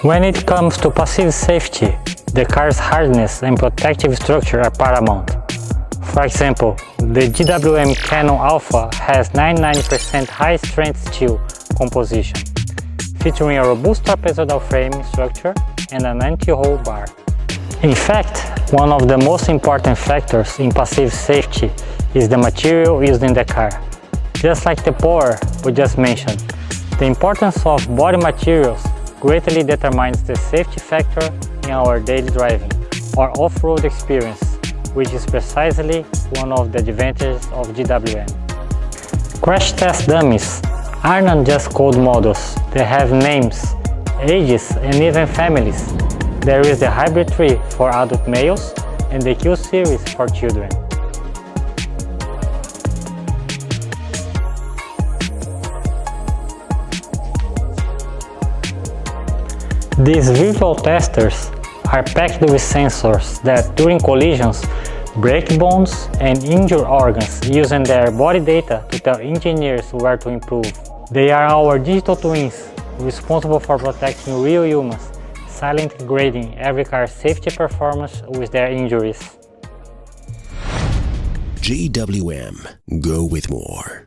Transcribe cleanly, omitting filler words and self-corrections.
When it comes to passive safety, the car's hardness and protective structure are paramount. For example, the GWM Canon Alpha has 99% high-strength steel composition, featuring a robust trapezoidal frame structure and an anti-roll bar. In fact, one of the most important factors in passive safety is the material used in the car. Just like the power we just mentioned, the importance of body materials greatly determines the safety factor in our daily driving or off-road experience, which is precisely one of the advantages of GWM. Crash test dummies are not just code models, they have names, ages, and even families. There is the Hybrid 3 for adult males and the Q series for children. These virtual testers are packed with sensors that, during collisions, break bones and injure organs, using their body data to tell engineers where to improve. They are our digital twins, responsible for protecting real humans, silently grading every car's safety performance with their injuries. GWM. Go with more.